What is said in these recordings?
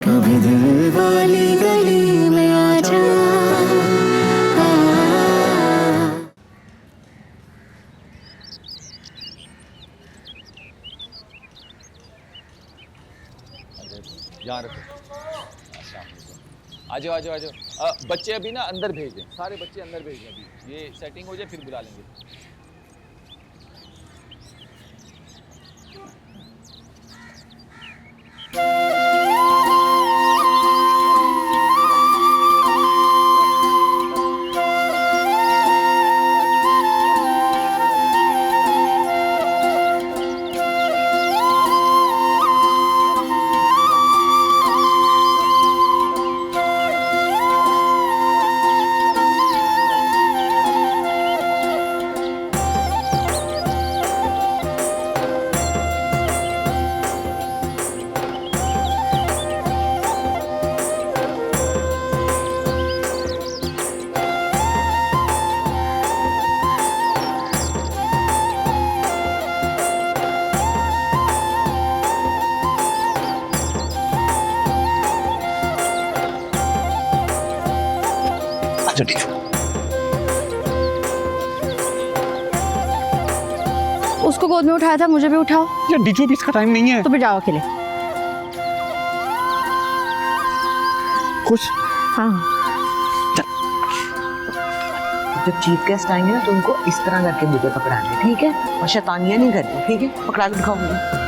कभी दिल वाली गली में आजा। यहाँ रखो। आ जाओ आ जाओ आ जाओ। बच्चे अभी ना अंदर भेज दें, सारे बच्चे अंदर भेज दें। अभी ये सेटिंग हो जाए फिर बुला लेंगे। उसको गोद में उठाया था, मुझे भी उठाओ। यार डीजो भी इसका टाइम नहीं है। तो फिर जाओ अकेले। खुश? हाँ। जब चीफ गेस्ट आएंगे ना तो उनको इस तरह करके मुझे पकड़ाना, ठीक है? और शैतानियां नहीं करनी, ठीक है? पकड़ा के दिखाऊंगी।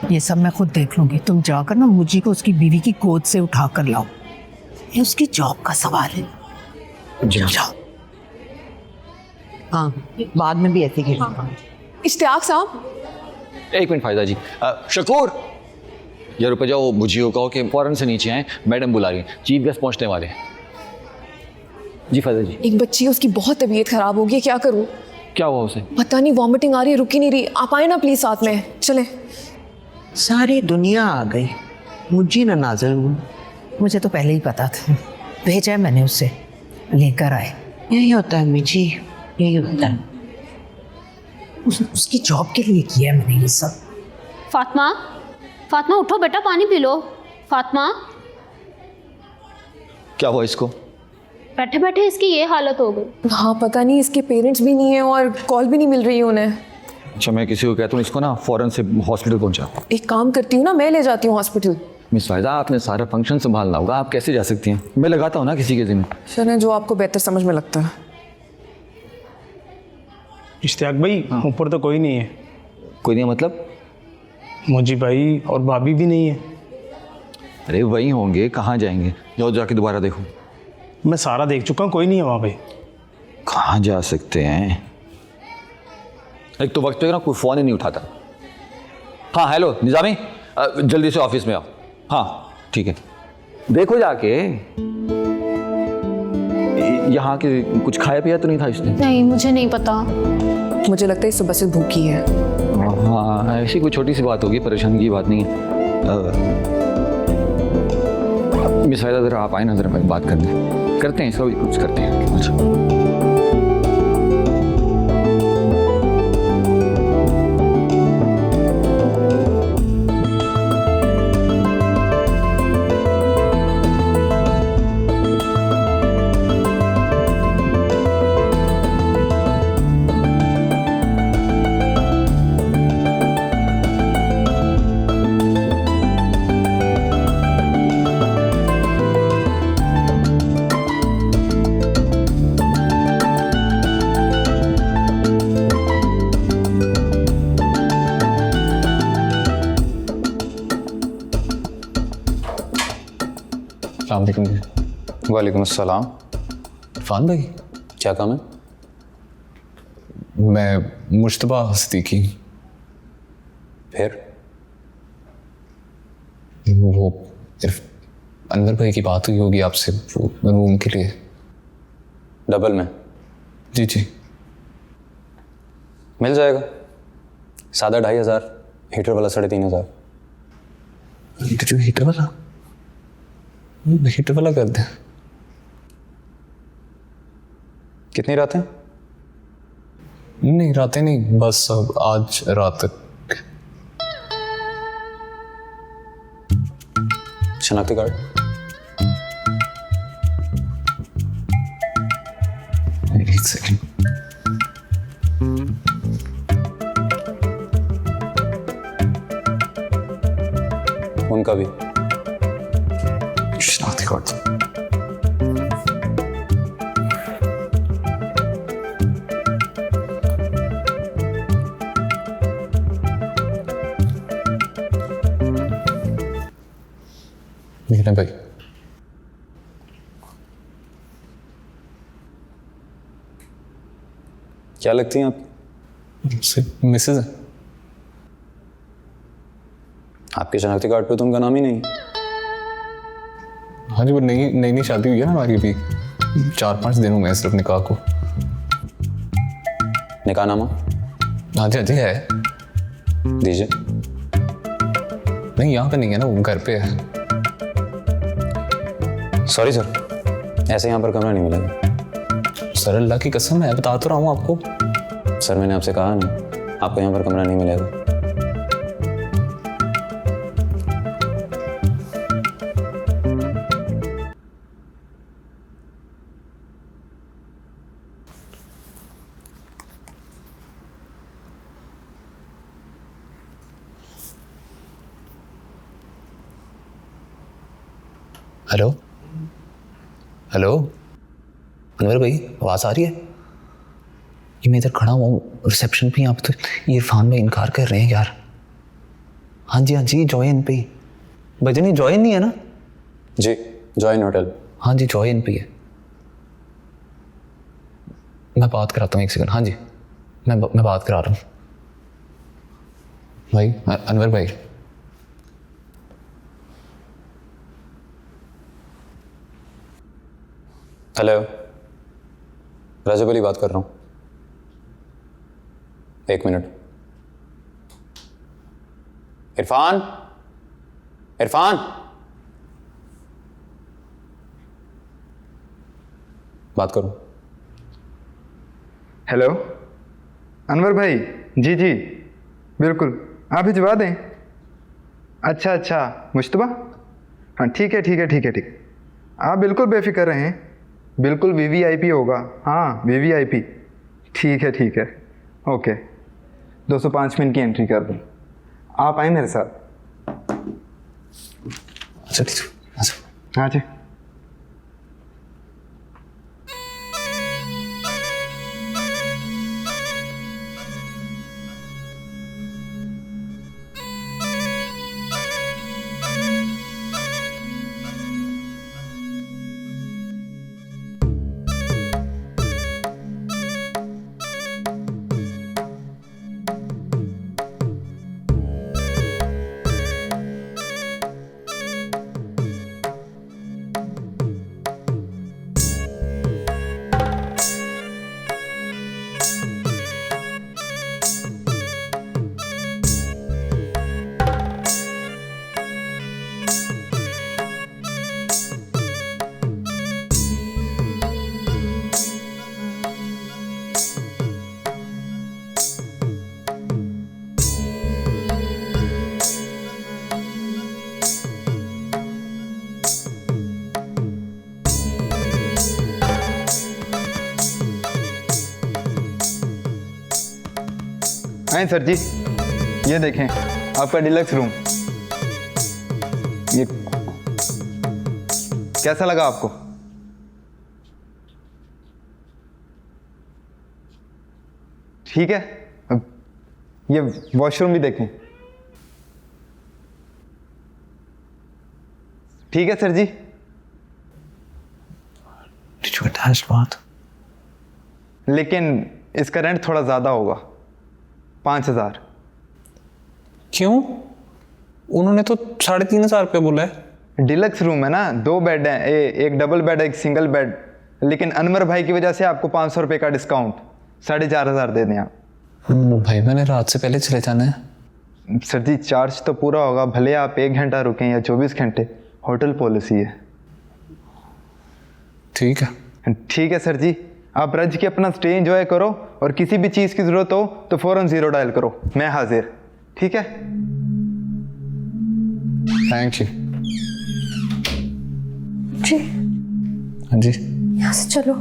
ये सब मैं खुद देख लूंगी। तुम जाकर ना मुझी को उसकी बीवी की गोद से उठा कर लाओ। ये उसकी जॉब का सवाल है। जाओ। हाँ, बाद में भी ऐसे ही खेलना। इश्तियाक साहब, एक मिनट फायदा जी। शकूर, ये रुपये जाओ मुझे कहो कि फौरन से नीचे आए, मैडम बुला रही हैं, चीफ गेस्ट पहुंचने वाले हैं। जी फायदा जी। एक बच्ची है, उसकी बहुत तबीयत खराब हो गई है, क्या करूं? क्या हुआ उसे? पता नहीं, वॉमिटिंग आ रही है, रुक ही नहीं रही। आप आए ना प्लीज साथ में, चले। सारी दुनिया आ गई, मुझे ना नाज़र हूँ। मुझे तो पहले ही पता था, भेजा है मैंने उससे, लेकर आए। यही होता है मिजी, यही होता है। उसकी जॉब के लिए किया है मैंने ये सब। फातिमा, फातिमा उठो बेटा, पानी पी लो। फातिमा, क्या हुआ इसको? बैठे बैठे इसकी ये हालत हो गई। हाँ पता नहीं, इसके पेरेंट्स भी नहीं है और कॉल भी नहीं मिल रही है उन्हें। अच्छा, मैं किसी को कहता हूँ इसको ना फौरन से हॉस्पिटल पहुंचा। एक काम करती हूँ ना, मैं ले जाती हूँ हॉस्पिटल। मिस फायदा, आपने सारा फंक्शन संभालना होगा, आप कैसे जा सकती हैं? मैं लगाता हूँ ना किसी के जिम्मे। चलें, जो आपको बेहतर समझ में लगता है। इश्तियाक भाई, ऊपर तो कोई नहीं है। कोई नहीं मतलब? मुझी भाई और भाभी भी नहीं है। अरे वही होंगे, कहाँ जाएंगे? जाओ जाके दोबारा देखो। मैं सारा देख चुका हूँ, कोई नहीं है वहाँ पे। कहाँ जा सकते हैं? एक तो वक्त पे ना कोई फ़ोन ही नहीं उठाता। हाँ हेलो निज़ामी, जल्दी से ऑफिस में आओ। हाँ ठीक है, देखो जाके यहाँ के कुछ खाया पिया तो नहीं था इसने? नहीं, मुझे नहीं पता। मुझे लगता है सुबह से भूखी है। हाँ ऐसी कोई छोटी सी बात होगी, परेशानी की बात नहीं है। मिस फायदा ज़रा आप आए ना, ज़रा मैं बात करते हैं इसका भी कुछ करते हैं। अच्छा वालेकुम अस्सलाम। इरफान भाई, क्या काम है? मैं मुश्तबा सिद्दीकी। फिर वो अनवर भाई की बात हुई होगी आपसे, वो रूम के लिए। डबल में? जी जी मिल जाएगा। सादा 2500, हीटर वाला 3500। जो हीटर वाला कर दे। कितनी रातें? नहीं रातें नहीं, बस अब आज रात तक। शनाख्ती कार्ड? एक सेकंड। उनका भी। शनाख्ती कार्ड। लिखना भाई। क्या लगती हैं आप? सिर्फ मिसेज है। आपके शनाख्ती कार्ड पे तो उनका नाम ही नहीं। हाँ जी, वो नई शादी हुई है ना हमारी, अभी 4-5 दिन हुए हैं सिर्फ निकाह को। निकाहनामा? हाँ जी है। दीजिए। नहीं यहाँ पे नहीं है ना, वो घर पे है। सॉरी सर, ऐसे यहाँ पर कमरा नहीं मिलेगा। सर अल्लाह की कसम है, बता तो रहा हूँ आपको। सर मैंने आपसे कहा नहीं, आपको यहाँ पर कमरा नहीं मिलेगा। हेलो हेलो अनवर भाई, आवाज़ आ रही है? ये मैं इधर खड़ा हुआ हूँ रिसेप्शन पे, यहाँ पे तो इरफान भाई इनकार कर रहे हैं यार। हाँ जी जॉइन पे ही। भजन जॉइन नहीं है ना? जी, जॉइन होटल। हाँ जी जॉइन पे है। मैं बात कराता हूँ, एक सेकंड। हाँ जी मैं बात करा रहा हूँ भाई। अनवर भाई, हेलो, रजब अली बात कर रहा हूँ। 1 मिनट। इरफान, बात करो। हेलो अनवर भाई, जी बिल्कुल, आप भिजवा दें। अच्छा मुश्तबा, हाँ ठीक है। आप बिल्कुल बेफिक्र रहें, बिल्कुल VVIP होगा। हाँ VVIP। ठीक है। ओके, 205 मिनट की एंट्री कर दूँ। आप आए मेरे साथ। अच्छा ठीक। हाँ जी। आए सर जी, ये देखें आपका डिलक्स रूम। ये कैसा लगा आपको? ठीक है। अब ये वॉशरूम भी देखें। ठीक है सर जी। बात, लेकिन इसका रेंट थोड़ा ज़्यादा होगा, 5,000। क्यों? उन्होंने तो 3,500 रुपये बोला है। डिलक्स रूम है ना, 2 बेड हैं, एक डबल बेड एक सिंगल बेड। लेकिन अनवर भाई की वजह से आपको 500 रुपये का डिस्काउंट, 4,500 दे दें आप। भाई मैंने रात से पहले चले जाना है। सर जी चार्ज तो पूरा होगा, भले आप 1 घंटा रुकें या 24 घंटे, होटल पॉलिसी है। ठीक है। ठीक है सर जी, आप रज के अपना स्टे एंजॉय करो और किसी भी चीज़ की ज़रूरत हो तो फ़ौरन 0 डायल करो, मैं हाजिर। ठीक है। Thank you. जी हाँ जी। यहाँ से चलो।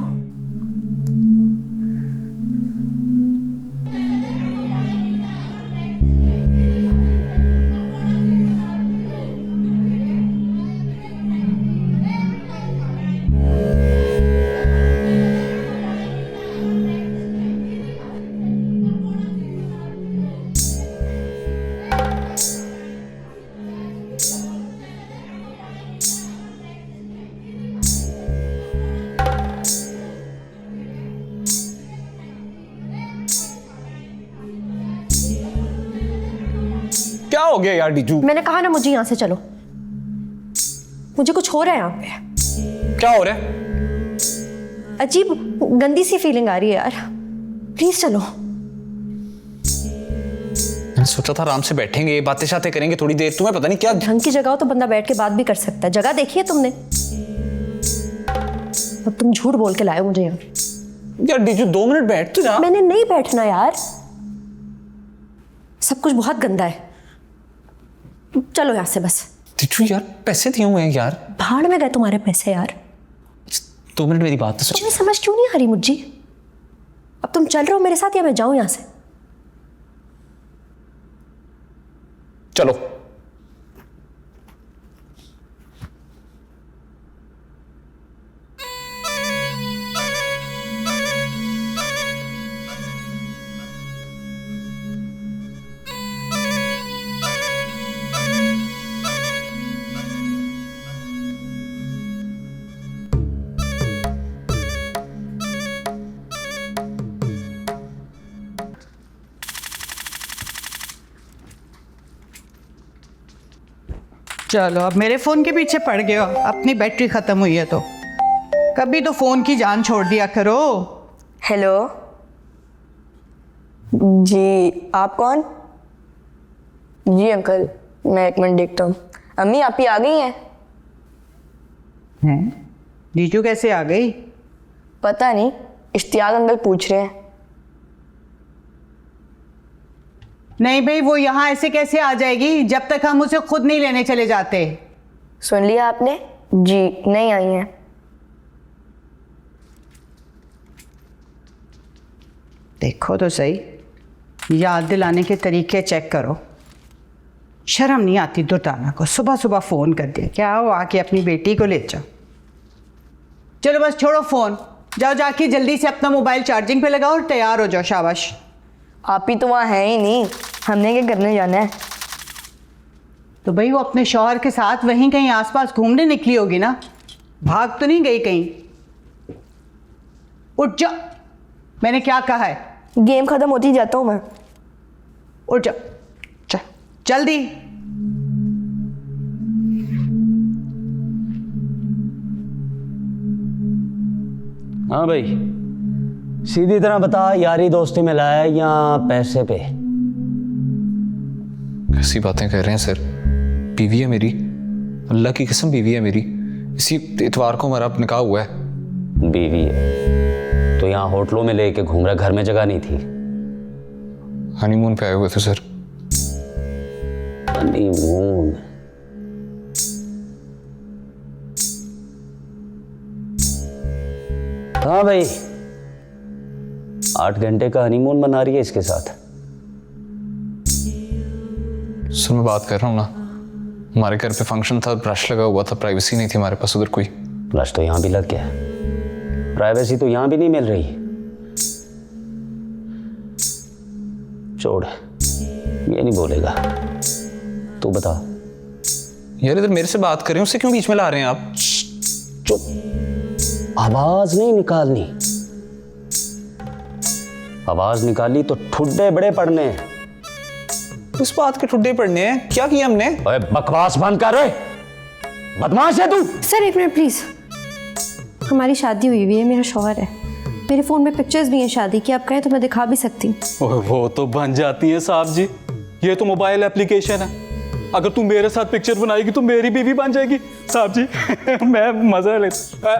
क्या हो गया यार डीजू? मैंने कहा ना मुझे यहाँ से चलो, मुझे कुछ हो रहा है यहाँ पे। क्या हो रहा है? अजीब गंदी सी फीलिंग आ रही है यार, प्लीज चलो। मैंने सोचा था आराम से बैठेंगे, बातें शातें करेंगे थोड़ी देर। तुम्हें पता नहीं क्या ढंग की जगह हो तो बंदा बैठ के बात भी कर सकता है। जगह देखी है तुमने? अब तुम झूठ बोल के लाए हो मुझे यहाँ। यार डीजू 2 मिनट बैठ तो जा। मैंने नहीं बैठना यार, सब कुछ बहुत गंदा है। चलो यहाँ से बस। डीजू यार पैसे दिए हुए हैं यार। भाड़ में गए तुम्हारे पैसे यार। 2 मिनट मेरी बात तो सोच। तुम्हें समझ क्यों नहीं आ रही मुझे? अब तुम चल रहे हो मेरे साथ या मैं जाऊं यहाँ से? चलो। चलो अब मेरे फ़ोन के पीछे पड़ गए हो, अपनी बैटरी ख़त्म हुई है तो कभी तो फ़ोन की जान छोड़ दिया करो। हेलो जी, आप कौन? जी अंकल, मैं 1 मिनट देखता हूँ। अम्मी आप ही आ गई हैं? हैं? जीजू कैसे आ गई? पता नहीं, इश्तियाक अंकल पूछ रहे हैं। नहीं भाई, वो यहाँ ऐसे कैसे आ जाएगी जब तक हम उसे खुद नहीं लेने चले जाते। सुन लिया आपने? जी नहीं आई हैं। देखो तो सही, याद दिलाने के तरीके चेक करो। शर्म नहीं आती दुर्दाना को, सुबह सुबह फ़ोन कर दिया। क्या हो, आके अपनी बेटी को ले जाओ। चलो बस छोड़ो फ़ोन, जाओ जाके जल्दी से अपना मोबाइल चार्जिंग पे लगाओ और तैयार हो जाओ। शाबाश। आप ही तो वहाँ हैं ही नहीं, हमने क्या करने जाना है? तो भाई वो अपने शौहर के साथ वहीं कहीं आसपास घूमने निकली होगी ना, भाग तो नहीं गई कहीं। उठ जाओ, मैंने क्या कहा है? गेम खत्म होती जाता हूँ मैं। उठ जाओ, चल जल्दी। हाँ भाई, सीधी तरह बता, यारी दोस्ती में लाया या पैसे पे? कैसी बातें कर रहे हैं सर? बीवी है मेरी, अल्लाह की कसम बीवी है मेरी। इसी इतवार को हमारा निकाह हुआ है। बीवी है तो यहाँ होटलों में लेके घूम रहा, घर में जगह नहीं थी? हनीमून पे आए हुए थे सर। हनीमून? हाँ भाई, 8 घंटे का हनीमून मना रही है इसके साथ। सर मैं बात कर रहा हूँ ना, हमारे घर पे फंक्शन था, ब्रश लगा हुआ था, प्राइवेसी नहीं थी हमारे पास उधर कोई। ब्रश तो यहाँ भी लग गया, प्राइवेसी तो यहाँ भी नहीं मिल रही। छोड़, ये नहीं बोलेगा। तू बता। यार इधर मेरे से बात करें, उससे क्यों बीच में ला रहे हैं आप? चुप, आवाज नहीं निकालनी। आवाज निकाली तो ठुड्डे बड़े पड़ने हैं। इस बात के ठुड्डे पड़ने हैं? क्या किया हमने? ओए बकवास बंद कर रहे, बदमाश है तू। सर 1 मिनट प्लीज, हमारी शादी हुई हुई है, मेरा शौहर है, मेरे फ़ोन में पिक्चर्स भी हैं शादी की, आप कहें तो मैं दिखा भी सकती हूँ। वो तो बन जाती है साहब जी, ये तो मोबाइल एप्लीकेशन है, अगर तू मेरे साथ पिक्चर बनाएगी तो मेरी बीवी बन जाएगी। साहब जी मैं मजा लेता।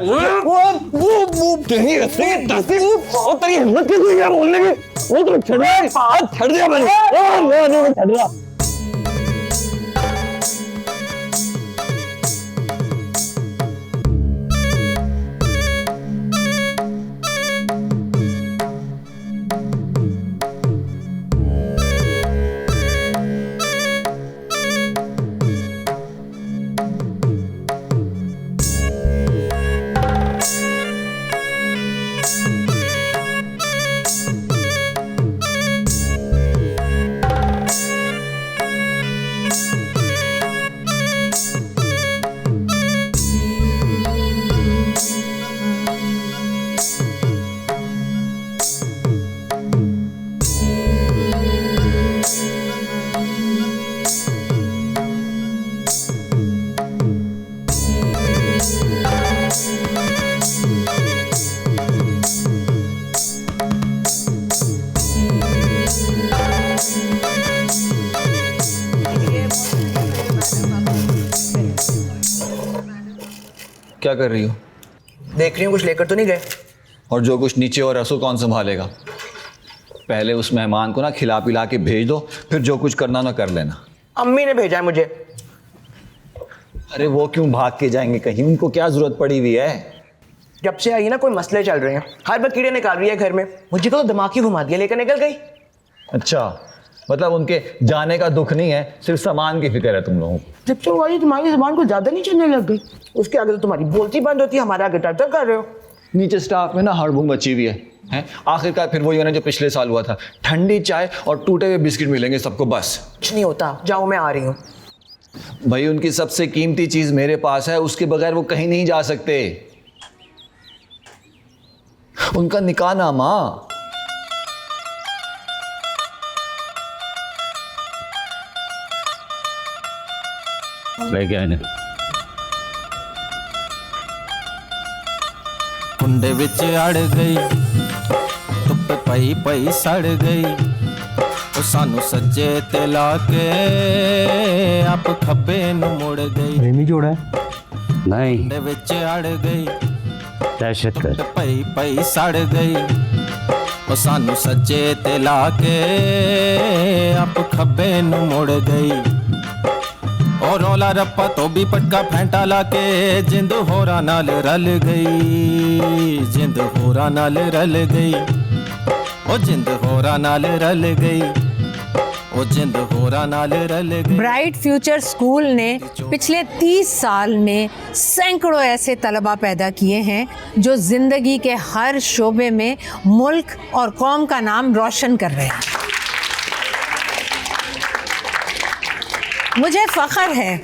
क्या कर रही हो? देख रही हूँ कुछ लेकर तो नहीं गए। और जो कुछ नीचे और रसों कौन संभालेगा? पहले उस मेहमान को ना खिला पिला के भेज दो, फिर जो कुछ करना ना कर लेना। अम्मी ने भेजा है मुझे। अरे वो क्यों भाग के जाएंगे कहीं, उनको क्या जरूरत पड़ी हुई है? जब से आई ना कोई मसले चल रहे हैं, हर बार कीड़े निकाल रही है घर में। मुझे तो दिमाग ही घुमा दिया, लेकर निकल गई। अच्छा, मतलब उनके जाने का दुख नहीं है, सिर्फ सामान की फिक्र है तुम लोगों को। जब से वो आई तुम्हारी जुबान को ज्यादा नहीं चलने लग गई। उसके आगे तो तुम्हारी बोलती बंद होती है, हमारे आगे टर्टर कर रहे हो। नीचे स्टाफ में ना हड़बुम मची हुई है? आखिरकार फिर वही है ना जो पिछले साल हुआ था, ठंडी चाय और टूटे हुए बिस्किट मिलेंगे सबको बस। कुछ नहीं होता, जाओ मैं आ रही हूँ। भाई उनकी सबसे कीमती चीज मेरे पास है, उसके बगैर वो कहीं नहीं जा सकते। उनका निकाहनामा। लेके आने कुंडे विच अड़ गई, धुप पई पई सड़ गई, ओ सानू सज्जे ते ला के आप खब्बे नु मुड़ गई। प्रेमी जोड़ा है? नहीं, कुंडे विच अड़ गई, दहशत कर। धुप पई पई सड़ गई, ओ सानू सज्जे ते ला के आप खब्बे नु मुड़ गई। और रौला रप्पा तो भी पटका फैंटा लाके जिंद होरा नाल रल गई, जिंद होरा नाल रल गई, ओ जिंद होरा नाल रल गई, ओ जिंद होरा नाल रल गई। ब्राइट फ्यूचर स्कूल ने पिछले 30 साल में सैकड़ों ऐसे तलबा पैदा किए हैं जो जिंदगी के हर शोबे में मुल्क और कौम का नाम रोशन कर रहे हैं। मुझे फ़ख्र है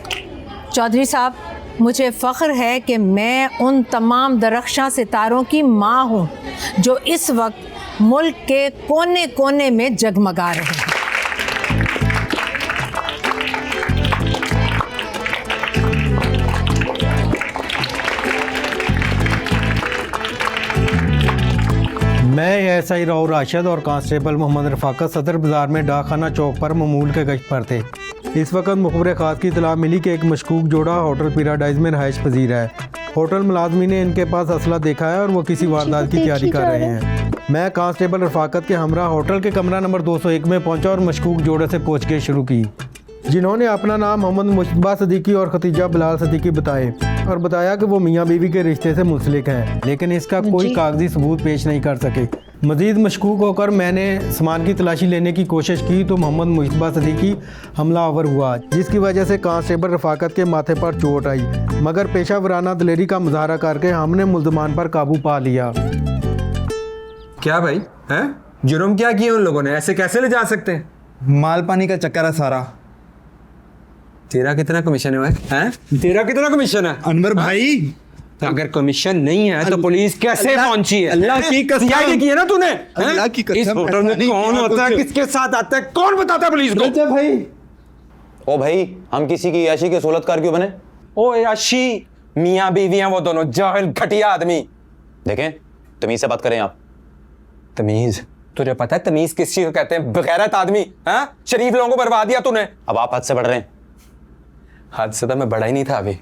चौधरी साहब, मुझे फ़ख्र है कि मैं उन तमाम दरख्शां सितारों की माँ हूँ जो इस वक्त मुल्क के कोने कोने में जगमगा रहे हैं। मैं एएसआई राव राशिद और कांस्टेबल मोहम्मद रफाकत सदर बाज़ार में डाकखाना चौक पर मामूल के गश्त पर थे। इस वक्त मुखबिर ख़ास की इतला मिली कि एक मशकूक जोड़ा होटल पैराडाइज में रहायश पजीर है। होटल मुलाजमी ने इनके पास असला देखा है और वो किसी वारदात की तैयारी कर रहे हैं। मैं कांस्टेबल रफाकत के हमरा होटल के कमरा नंबर 201 में पहुंचा और मशकूक जोड़े से पूछताछ शुरू की, जिन्होंने अपना नाम मोहम्मद मुश्तबा सदीकी और खतीजा बिलाल सदीकी बताए और बताया कि वो मियाँ बीवी के रिश्ते से मुंसलिक हैं, लेकिन इसका कोई कागजी सबूत पेश नहीं कर सके। मजीद मशकूक होकर मैंने सामान की तलाशी लेने की कोशिश की तो मोहम्मद मुश्तबा सदीकी हमलावर हुआ, जिसकी वजह से कांस्टेबल रफाकत के माथे पर चोट आई, मगर पेशा वराना दिलेरी का मुजाहरा करके हमने मुल्ज़मान पर काबू पा लिया। क्या भाई हैं? जुर्म क्या किया उन लोगों ने? ऐसे कैसे ले जा सकते हैं? माल पानी का चक्कर है सारा। तेरा कितना कमीशन है? तेरा कितना कमीशन है अनवर भाई? अगर कमीशन नहीं है तो पुलिस कैसे पहुंची है? अल्लाह की कसम की है ना तूने? अल्लाह की कसम। इस होटल में कौन होता है, किसके साथ आता है, कौन बताता है पुलिस को? भाई ओ भाई, हम किसी की याशी के सोलतकार क्यों बने? ओ याशी मियाँ बीवी हैं वो दोनों, जाहिल घटिया आदमी। देखें, तमीज से बात करें आप। तमीज? तुझे पता है तमीज किस चीज को कहते हैं? बगैरत आदमी। हाँ, शरीफ लोगों को बर्बाद दिया तूने। अब आप हद से बढ़ रहे हैं। हद से तो मैं बढ़ा ही नहीं था अभी,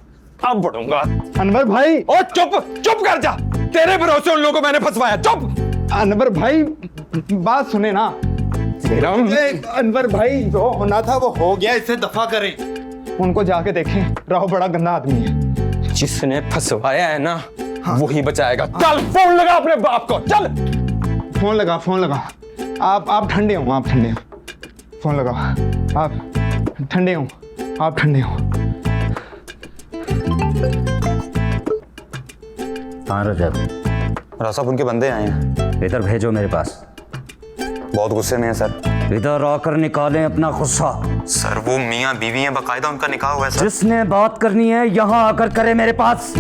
अब बढ़ूंगा। अनवर भाई, ओ चुप चुप कर जा, तेरे भरोसे उन लोगों को मैंने फंसवाया। चुप। अनवर भाई बात सुने ना। अनवर भाई, जो होना था वो हो गया, इसे दफा करें। उनको जाके देखें, राव बड़ा गंदा आदमी है। जिसने फंसवाया है ना, वही बचाएगा। चल फोन लगा अपने बाप को, चल। फोन लगा, फोन लगा। आप ठंडे हो, आप ठंडे हो। फोन लगा, आप ठंडे हो, आप ठंडे हो। हाँ रजब, साहब उनके बंदे आए हैं, इधर भेजो मेरे पास। बहुत गुस्से में है सर। इधर आकर निकालें अपना गुस्सा। सर वो मियाँ बीवी हैं, बाकायदा उनका निकाह हुआ है सर। जिसने बात करनी है यहाँ आकर करे मेरे पास।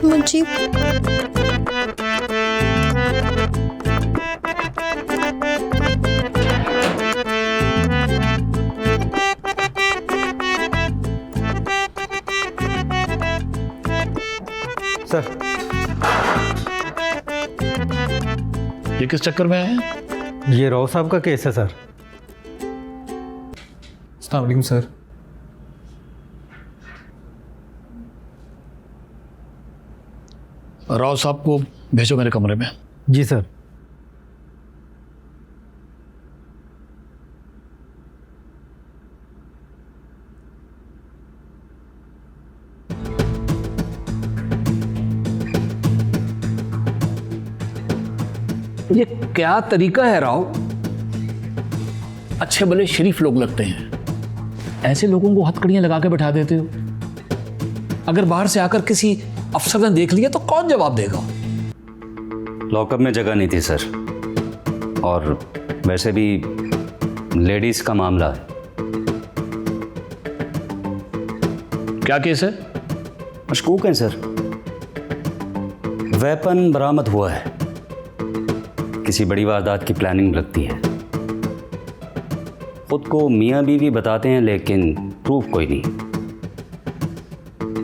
मुझे सर, ये किस चक्कर में आए हैं? ये राव साहब का केस है सर। अस्सलाम वालेकुम सर। राव साहब को भेजो मेरे कमरे में। जी सर। ये क्या तरीका है राव? अच्छे भले शरीफ लोग लगते हैं, ऐसे लोगों को हथकड़ियां लगा के बैठा देते हो। अगर बाहर से आकर किसी अफसर ने देख लिया तो कौन जवाब देगा? लॉकअप में जगह नहीं थी सर, और वैसे भी लेडीज का मामला है। क्या केस है? मशकूक हैं सर। वेपन बरामद हुआ है, किसी बड़ी वारदात की प्लानिंग लगती है। खुद को मियाँ बीवी बताते हैं, लेकिन प्रूफ कोई नहीं।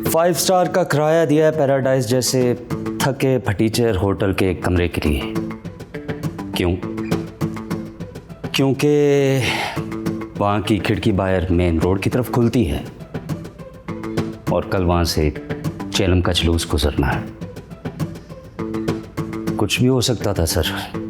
5 स्टार का किराया दिया है पैराडाइज जैसे थके फटीचर होटल के कमरे के लिए। क्यों? क्योंकि वहाँ की खिड़की बाहर मेन रोड की तरफ खुलती है और कल वहाँ से चेलम का जुलूस गुजरना है। कुछ भी हो सकता था सर।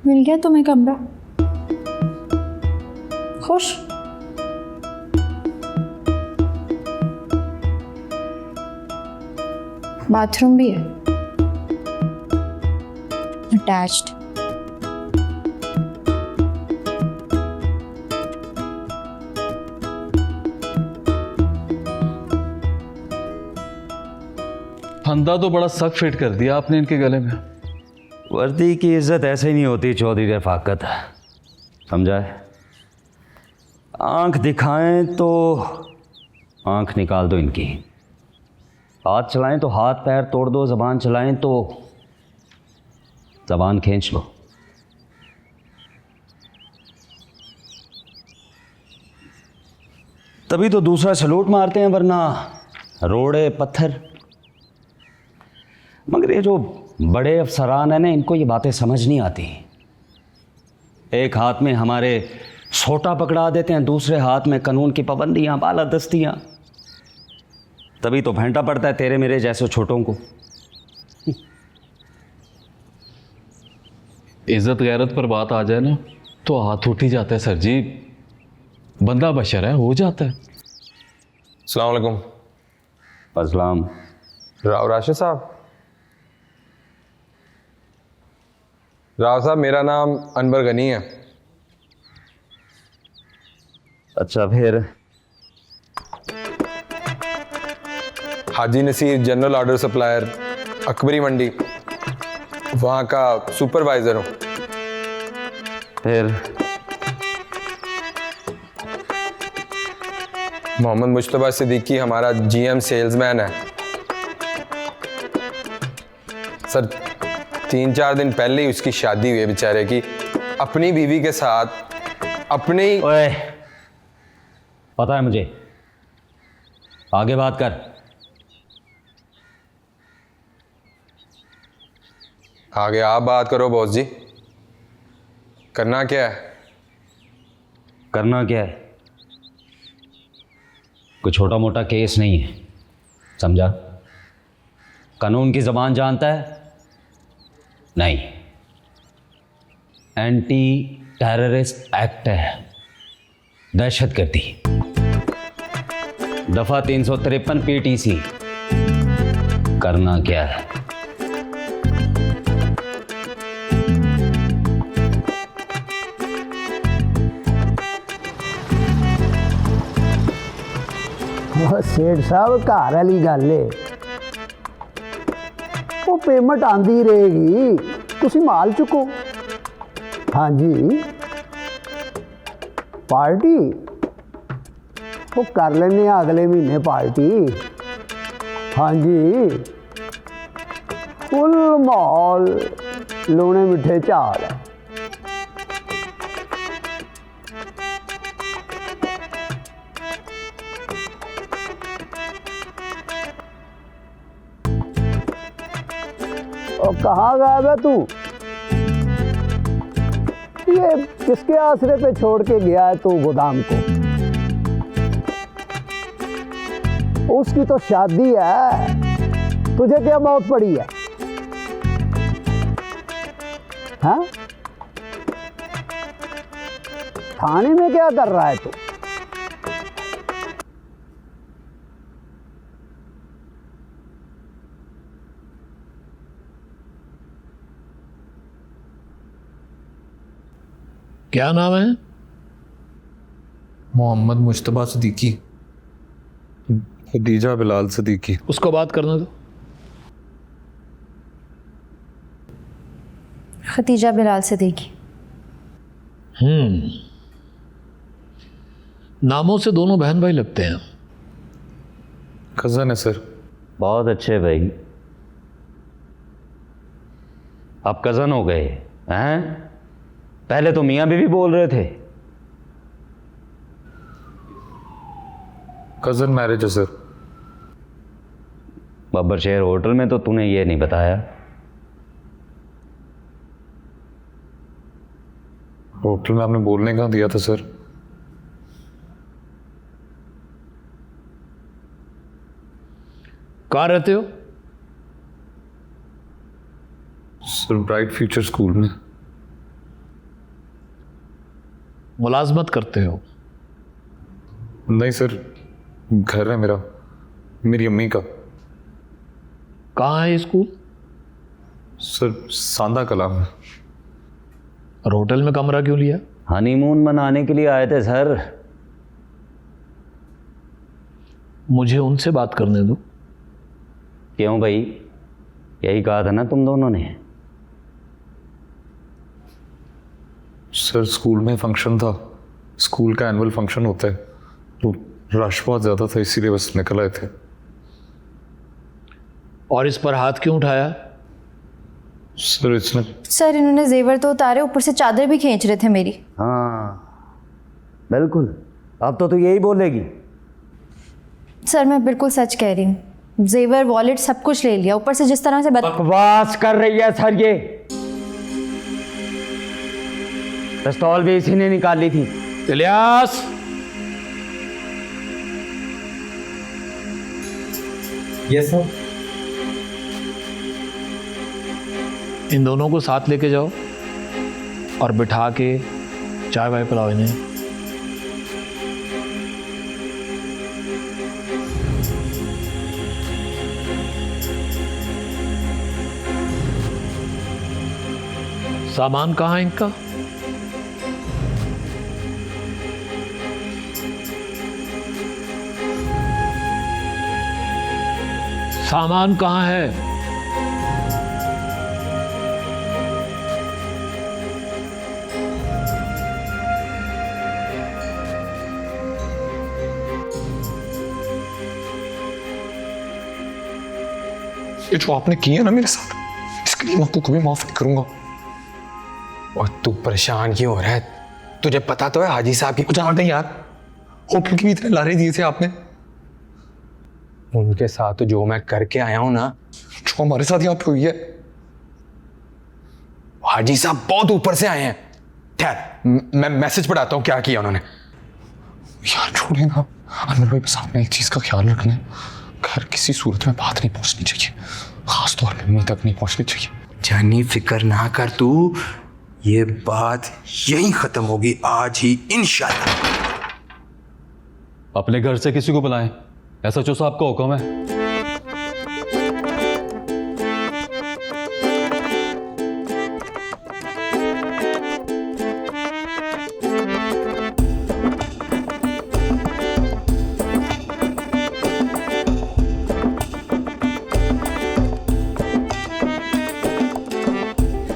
मिल गया तुम्हें कमरा? खुश? बाथरूम भी है अटैच्ड। फंदा तो बड़ा सख्त फिट कर दिया आपने इनके गले में। वर्दी की इज्जत ऐसे ही नहीं होती चौधरी रफाकत, समझा है? आंख दिखाएं तो आंख निकाल दो इनकी, हाथ चलाएं तो हाथ पैर तोड़ दो, जबान चलाएं तो जबान खींच लो। तभी तो दूसरा सलूट मारते हैं, वरना रोड़े पत्थर। मगर ये जो बड़े अफसरान हैं ना, इनको ये बातें समझ नहीं आती। एक हाथ में हमारे सोटा पकड़ा देते हैं, दूसरे हाथ में कानून की पाबंदियां, बालादस्तियां। तभी तो भेंटा पड़ता है तेरे मेरे जैसे छोटों को। इज्जत गैरत पर बात आ जाए ना, तो हाथ उठ ही जाता है सर जी, बंदा बशर है, हो जाता है। अस्सलाम वालेकुम। अस्सलाम। राव राशिद साहब। राव साहब, मेरा नाम अनवर गनी है। अच्छा, फिर? Haji Nasir general order supplier, Akbari Mandi, वहाँ का सुपरवाइज़र हूँ। फिर? मोहम्मद मुश्तबा सिद्दीकी हमारा जीएम सेल्समैन है। सर 3-4 दिन पहले ही उसकी शादी हुई है बेचारे की, अपनी बीवी के साथ। अपनी ओए, पता है मुझे, आगे बात कर। आगे आप बात करो बॉस जी। करना क्या है? करना क्या है? कोई छोटा मोटा केस नहीं है, समझा? कानून की ज़बान जानता है? नहीं। एंटी टेररिस्ट एक्ट है, दहशतगर्दी, दफ़ा 353 PTC। करना क्या है? सेठ साहब, घर वाली गल है, वो पेमेंट आंदी रहेगी, तुसी माल चुको। हाँ जी, पार्टी वो कर लेने अगले महीने पार्टी। हाँ जी, फुल माहौल, लूने मिठे चाल है। और कहाँ गायब है तू? ये किसके आसरे पे छोड़ के गया है तू गोदाम को? उसकी तो शादी है, तुझे क्या मौत पड़ी है? हाँ? थाने में क्या कर रहा है तू? क्या नाम है? मोहम्मद मुश्तबा सिद्दीकी। खदीजा बिलाल सिद्दीकी। उसको बात करने दो। खदीजा बिलाल सिद्दीकी। नामों से दोनों बहन भाई लगते हैं। कज़न है सर। बहुत अच्छे भाई, आप कज़न हो गए हैं? पहले तो मियाँ बीवी बोल रहे थे। कज़न मैरिज है सर। बब्बर शहर होटल में तो तूने ये नहीं बताया। होटल में आपने बोलने का दिया था सर। कहाँ रहते हो? सर ब्राइट फ्यूचर स्कूल में। मुलाजमत करते हो? नहीं सर, घर है मेरा, मेरी अम्मी का। कहाँ है ये स्कूल? सर सांदा कलाम में। और होटल में कमरा क्यों लिया? हनीमून मनाने के लिए आए थे सर। मुझे उनसे बात करने दो। क्यों भाई, यही कहा था ना तुम दोनों ने? सर स्कूल में फंक्शन था, स्कूल का एनुअल फंक्शन होता है, तो रश बहुत ज़्यादा था, इसीलिए बस निकल आए थे। और इस पर हाथ क्यों उठाया? सर इसने सर इन्होंने जेवर तो उतारे, ऊपर से चादर भी खींच रहे थे मेरी। हाँ बिल्कुल, अब तो तू यही बोलेगी। सर मैं बिल्कुल सच कह रही हूँ, जेवर वॉलेट सब कुछ ले लिया, ऊपर से जिस तरह से बकवास कर रही है सर। ये पिस्तौल भी इसी ने निकाली थी। Ilyas, yes sir. इन दोनों को साथ लेके जाओ और बिठा के चाय वाय पिलाओ इन्हें। सामान कहाँ है इनका? सामान कहाँ है? ये जो आपने किया ना मेरे साथ, इसके लिए मैं आपको कभी माफ नहीं करूंगा। और तू परेशान क्यों हो रहा है? तुझे पता तो है हाजी साहब की कुछ आते यार, होटल के भी इतने लारे दिए थे आपने। उनके साथ तो जो मैं करके आया हूं ना, जो हमारे साथ यहाँ पे हुई है, हाजी साहब बहुत ऊपर से आए हैं। ठहर, मैं मैसेज पढ़ाता हूँ क्या किया उन्होंने। यार छोड़े ना अनवर भाई, बस आपने एक चीज का ख्याल रखना है, घर किसी सूरत में बात नहीं पहुंचनी चाहिए, खास तौर पे मम्मी तक नहीं पहुंचनी चाहिए। जानी फिक्र ना कर तू, ये बात यहीं खत्म होगी आज ही इंशाल्लाह। अपने घर से किसी को बुलाएं, SHO साहब का हुक्म है।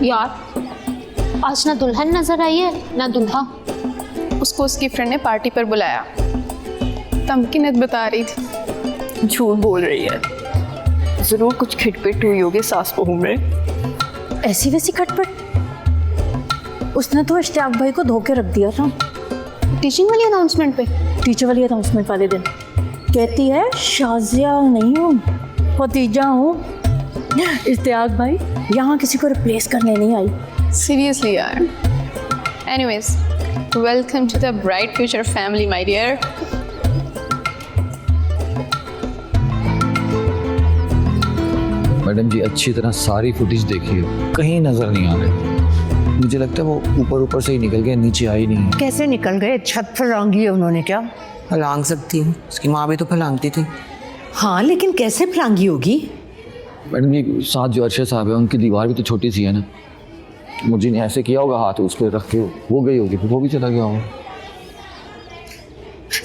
यार आज ना दुल्हन नजर आई है ना दूल्हा। उसको उसकी फ्रेंड ने पार्टी पर बुलाया, तमकीनत बता रही थी। झूठ बोल रही है, जरूर कुछ खिटपिट हुई होगी सास बहू में। ऐसी वैसी खटपट? उसने तो इश्तियाक भाई को धोके रख दिया था टीचिंग वाली अनाउंसमेंट पे। टीचर वाली अनाउंसमेंट वाले दिन कहती है शाजिया नहीं हूँ, भतीजा हूँ। इश्तियाक भाई यहाँ किसी को रिप्लेस करने नहीं आई। सीरियसली यार। Anyways, welcome to the bright future family my dear. Madam ji अच्छी तरह सारी फुटेज देखिए, कहीं नजर नहीं आ रहे। मुझे लगता है वो ऊपर ऊपर से ही निकल गए, नीचे आई नहीं। कैसे निकल गए? छत पर लांगी है उन्होंने क्या? फलांग सकती है, उसकी माँ भी तो फलांगती थी। हाँ लेकिन कैसे फलांगी होगी? मैडम जी साथ जो अरशद साहब है उनकी दीवार भी तो छोटी सी है ना, मुझे ने ऐसे किया होगा हाथ उस पर रख के, वो गई होगी फिर वो भी चला गया होगा।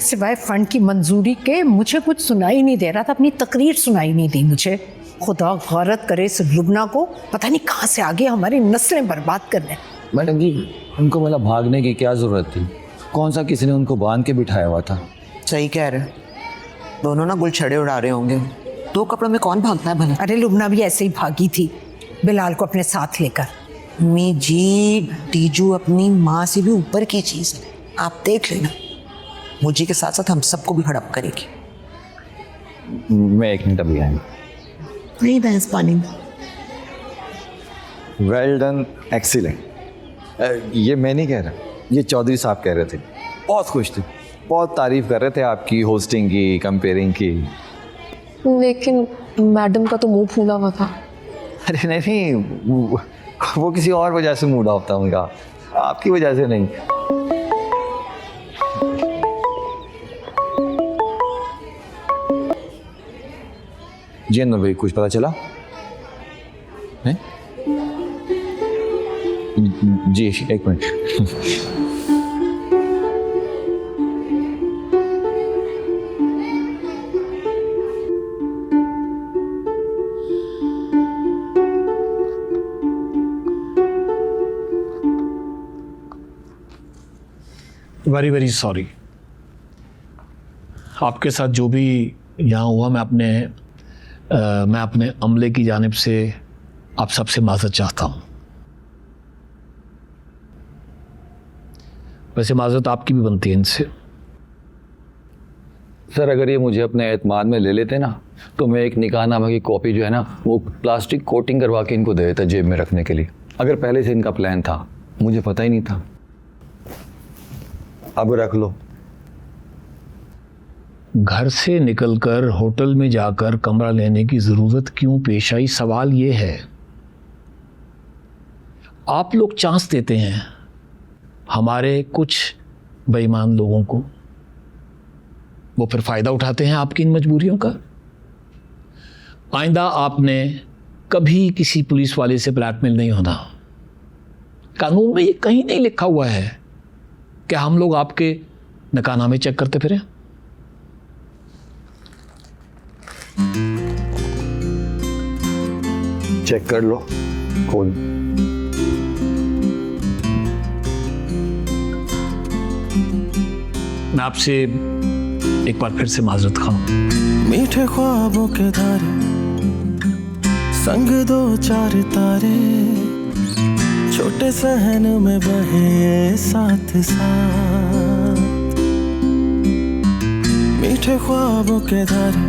सिवाय फंड की मंजूरी के मुझे कुछ सुनाई नहीं दे रहा था, अपनी तकरीर सुनाई नहीं दी मुझे। खुदा गौरत करे इस लुबना को, पता नहीं कहाँ से आगे हमारी नस्लें बर्बाद करने। मैडम जी उनको मतलब भागने की क्या जरूरत थी? कौन सा किसी ने उनको बांध के बिठाया हुआ था? सही कह रहे, दोनों ना गुलछड़े उड़ा रहे होंगे। दो कपड़ों में कौन भागता है भला? अरे लुबना भी ऐसे ही भागी थी बिलाल को अपने साथ लेकर। मी जी, टीजू अपनी माँ से भी ऊपर की चीज़ है, आप देख लेना। मुझे के साथ साथ हम सबको भी हड़प करेगी। मैं एक मिनट अभी आएंगे। नहीं भैंस पानी में। Well done, excellent. ये मैं नहीं कह रहा, ये चौधरी साहब कह रहे थे। बहुत खुश थे, बहुत तारीफ कर रहे थे आपकी होस्टिंग की, कंपेयरिंग की। लेकिन मैडम का तो मुंह फूला हुआ था। अरे नहीं, वो किसी और वजह से मूड ऑफ था उनका, आपकी वजह से नहीं। जी अनवर भाई कुछ पता चला है? जी एक मिनट। Very very sorry. आपके साथ जो भी यहाँ हुआ, मैं अपने अमले की जानिब से आप सबसे माज़रत चाहता हूँ। वैसे माज़रत आपकी भी बनती है इनसे। सर अगर ये मुझे अपने एतमाद में ले लेते ना, तो मैं एक निकाहनामा की कॉपी जो है ना वो प्लास्टिक कोटिंग करवा के इनको दे देता जेब में रखने के लिए। अगर पहले से इनका प्लान था, मुझे पता ही नहीं था। अब रख लो। घर से निकलकर होटल में जाकर कमरा लेने की ज़रूरत क्यों पेश आई? सवाल ये है। आप लोग चांस देते हैं हमारे कुछ बेईमान लोगों को, वो फिर फ़ायदा उठाते हैं आपकी इन मजबूरियों का। आइंदा आपने कभी किसी पुलिस वाले से ब्लैकमेल नहीं होना। कानून में ये कहीं नहीं लिखा हुआ है कि हम लोग आपके नकानामे चेक करते फिरें। चेक कर लो फोन। मैं आपसे एक बार फिर से माजरत खाऊं। मीठे ख्वाबों के धारे संग दो चार तारे, छोटे सहन में बहे साथ साथ। मीठे ख्वाबों के धारे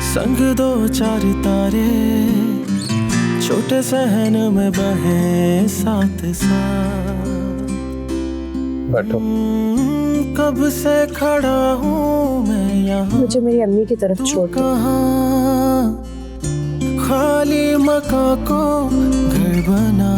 संग दो चार तारे, छोटे सहन में बहे साथ साथ। बैठो। कब से खड़ा हूँ मैं यहाँ, मुझे मेरी अम्मी की तरफ छोड़ दो। खाली मकान को घर बना